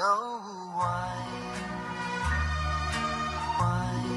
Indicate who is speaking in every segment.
Speaker 1: know why. Why?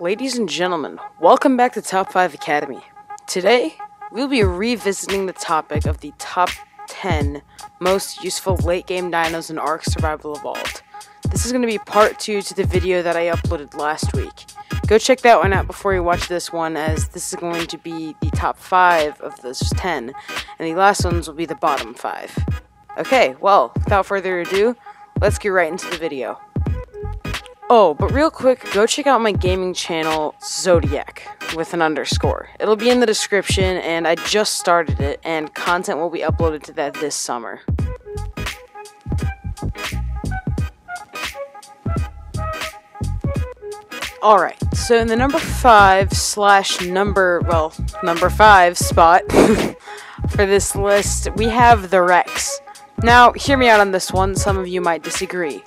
Speaker 2: Ladies and gentlemen, welcome back to Top 5 Academy. Today, we'll be revisiting the topic of the top 10 most useful late-game dinos in Ark Survival Evolved. This is going to be part 2 to the video that I uploaded last week. Go check that one out before you watch this one, as this is going to be the top 5 of those 10, and the last ones will be the bottom 5. Okay, well, without further ado, let's get right into the video. Oh, but real quick, go check out my gaming channel, Zodiac, with an underscore. It'll be in the description, and I just started it, and content will be uploaded to that this summer. Alright, so in the number 5 spot for this list, we have the Rex. Now, hear me out on this one, some of you might disagree.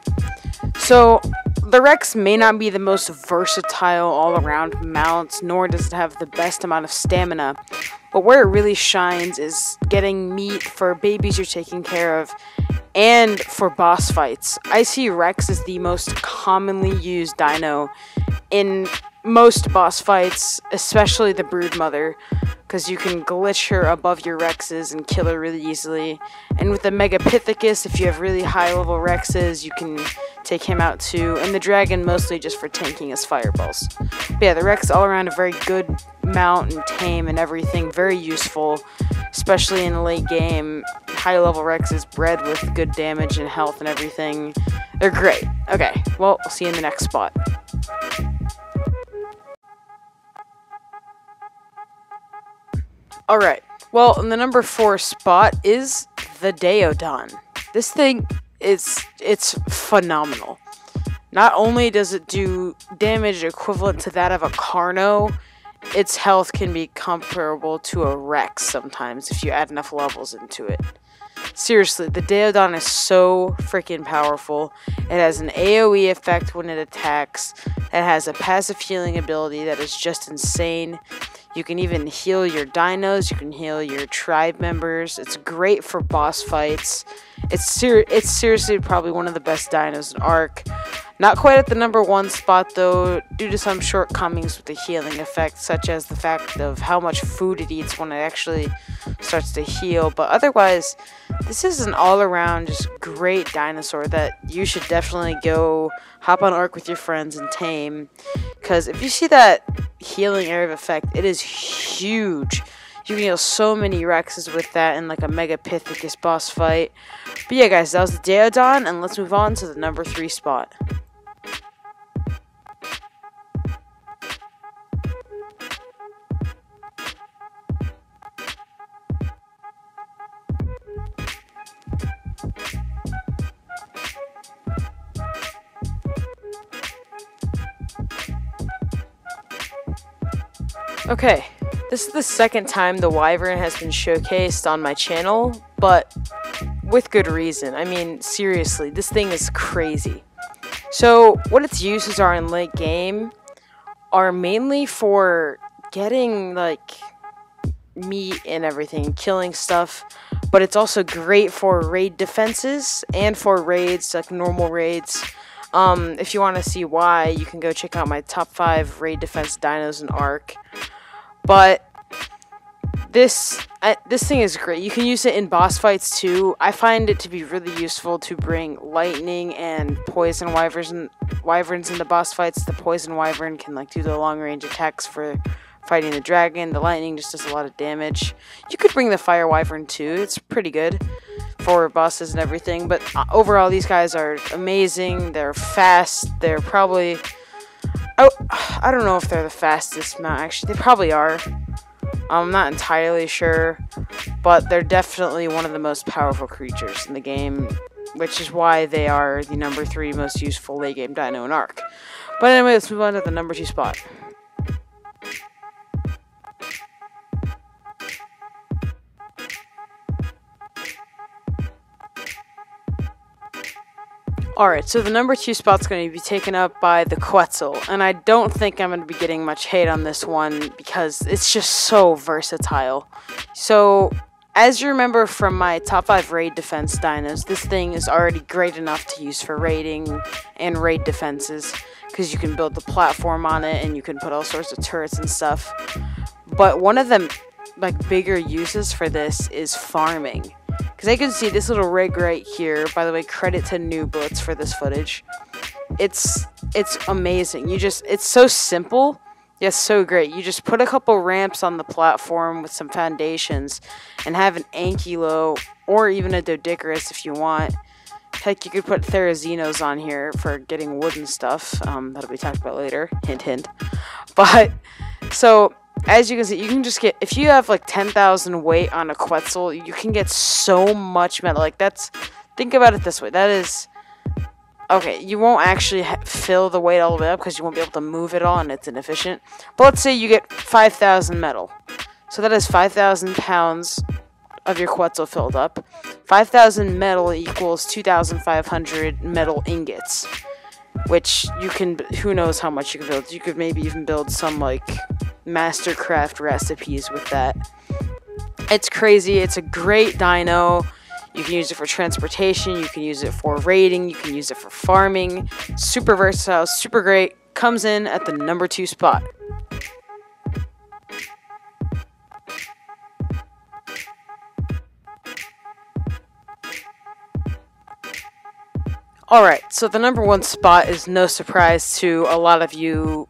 Speaker 2: So, the Rex may not be the most versatile all-around mount, nor does it have the best amount of stamina, but where it really shines is getting meat for babies you're taking care of, and for boss fights. I see Rex as the most commonly used dino in most boss fights, especially the Broodmother, because you can glitch her above your Rexes and kill her really easily. And with the Megapithecus, if you have really high level Rexes, you can take him out too. And the Dragon mostly just for tanking his fireballs. But yeah, the Rex all around a very good mount and tame and everything, very useful, especially in the late game. High level Rexes bred with good damage and health and everything. They're great. Okay, well, I'll see you in the next spot. Alright, well, in the number 4 spot is the Deodon. This thing it's phenomenal. Not only does it do damage equivalent to that of a Carno, its health can be comparable to a Rex sometimes if you add enough levels into it. Seriously, the Deodon is so freaking powerful. It has an AoE effect when it attacks. It has a passive healing ability that is just insane. You can even heal your dinos, you can heal your tribe members. It's great for boss fights. It's seriously probably one of the best dinos in Ark. Not quite at the number 1 spot though, due to some shortcomings with the healing effect, such as the fact of how much food it eats when it actually starts to heal. But otherwise, this is an all-around just great dinosaur that you should definitely go hop on Ark with your friends and tame. Because if you see that healing area of effect, it is huge. You can heal so many Rexes with that in like a Megapithecus boss fight. But yeah guys, that was the Deodon, and let's move on to the number 3 spot. Okay, this is the second time the Wyvern has been showcased on my channel, but with good reason. I mean, seriously, this thing is crazy. So, what its uses are in late game are mainly for getting, like, meat and everything, killing stuff, but it's also great for raid defenses and for raids, like normal raids. If you want to see why, you can go check out my top 5 raid defense dinos in Ark. But this thing is great. You can use it in boss fights too. I find it to be really useful to bring lightning and poison wyverns into boss fights. The poison wyvern can like do the long range attacks for fighting the dragon. The lightning just does a lot of damage. You could bring the fire wyvern too. It's pretty good. for bosses and everything. But overall, these guys are amazing. They're fast. They're probably... Oh, I don't know if they're the fastest mount, actually. They probably are. I'm not entirely sure. But they're definitely one of the most powerful creatures in the game, which is why they are the number 3 most useful late game dino in Ark. But anyway, let's move on to the number 2 spot. Alright, so the number 2 spot's going to be taken up by the Quetzal, and I don't think I'm going to be getting much hate on this one because it's just so versatile. So, as you remember from my top 5 raid defense dinos, this thing is already great enough to use for raiding and raid defenses, because you can build the platform on it and you can put all sorts of turrets and stuff. But one of the bigger uses for this is farming. Because I can see this little rig right here. By the way, credit to Nooblets for this footage. It's amazing. It's so simple, yet so great. You just put a couple ramps on the platform with some foundations, and have an Ankylo or even a Doedicurus if you want. Heck, you could put Therazinos on here for getting wood and stuff. That'll be talked about later. Hint, hint. But so, as you can see, you can just get, if you have like 10,000 weight on a Quetzal, you can get so much metal. Like, think about it this way. That is, okay, you won't actually fill the weight all the way up because you won't be able to move it all and it's inefficient. But let's say you get 5,000 metal. So that is 5,000 pounds of your Quetzal filled up. 5,000 metal equals 2,500 metal ingots. Which you can, who knows how much you can build. You could maybe even build some, like, Mastercraft recipes with that. It's crazy. It's a great dino. You can use it for transportation. You can use it for raiding. You can use it for farming. Super versatile. Super great. Comes in at the number 2 spot. Alright, so the number 1 spot is no surprise to a lot of you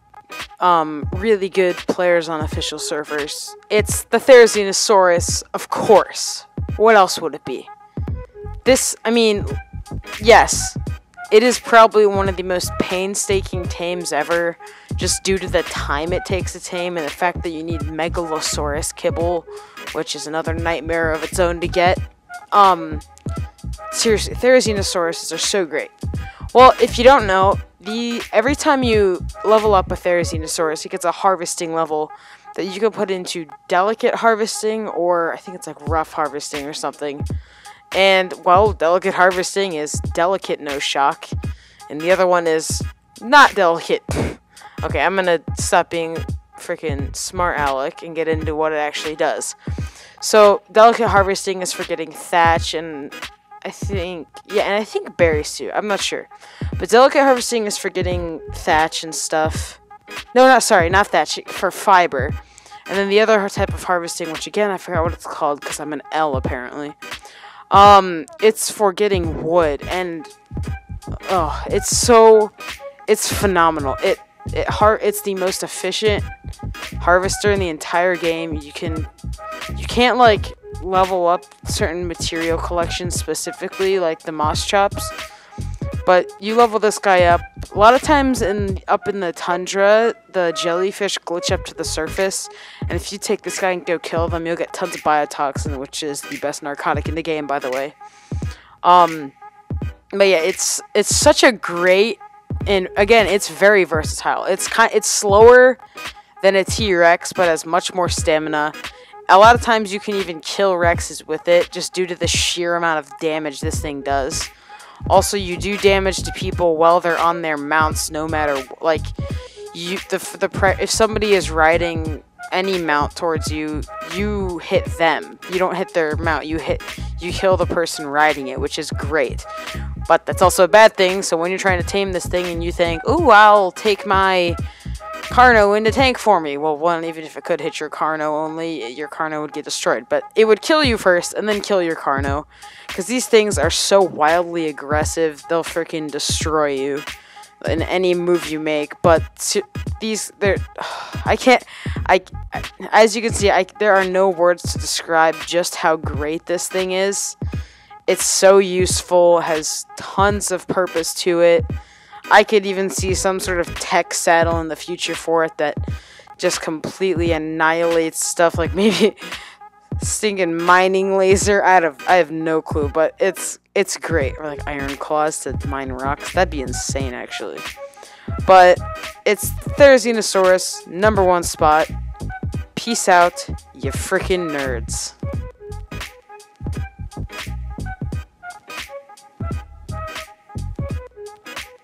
Speaker 2: really good players on official servers. It's the Therizinosaurus, of course. What else would it be? This, I mean, yes, it is probably one of the most painstaking tames ever, just due to the time it takes to tame and the fact that you need Megalosaurus kibble, which is another nightmare of its own to get. Seriously, Therazinosauruses are so great. Well, if you don't know, every time you level up a Therizinosaurus, it gets a harvesting level that you can put into delicate harvesting, or I think it's like rough harvesting or something. And, well, delicate harvesting is delicate no shock, and the other one is not delicate. Okay, I'm gonna stop being freaking smart aleck and get into what it actually does. So, delicate harvesting is for getting thatch and I think berries too. I'm not sure. But delicate harvesting is for getting thatch and stuff. No, not thatch, for fiber. And then the other type of harvesting, which again, I forgot what it's called because I'm an L apparently. It's for getting wood, and it's phenomenal. It's the most efficient harvester in the entire game. You can't like level up certain material collections specifically, like the moss chops, but you level this guy up. A lot of times up in the tundra, the jellyfish glitch up to the surface, and if you take this guy and go kill them, you'll get tons of biotoxin, which is the best narcotic in the game, by the way. But yeah, it's such a great, and again, it's very versatile. It's slower than a T-Rex, but has much more stamina. A lot of times you can even kill Rexes with it, just due to the sheer amount of damage this thing does. Also, you do damage to people while they're on their mounts, no matter, like, if somebody is riding any mount towards you, you hit them. You don't hit their mount, you kill the person riding it, which is great. But that's also a bad thing, so when you're trying to tame this thing and you think, ooh, I'll take my Carno into tank for me. Well, one, even if it could hit your Carno only, your Carno would get destroyed. But it would kill you first, and then kill your Carno. Because these things are so wildly aggressive, they'll freaking destroy you in any move you make. But as you can see, there are no words to describe just how great this thing is. It's so useful, has tons of purpose to it. I could even see some sort of tech saddle in the future for it that just completely annihilates stuff, like maybe stinking mining laser. I have no clue, but it's great. Or like iron claws to mine rocks. That'd be insane, actually. But it's Therizinosaurus, #1 spot. Peace out, you freaking nerds.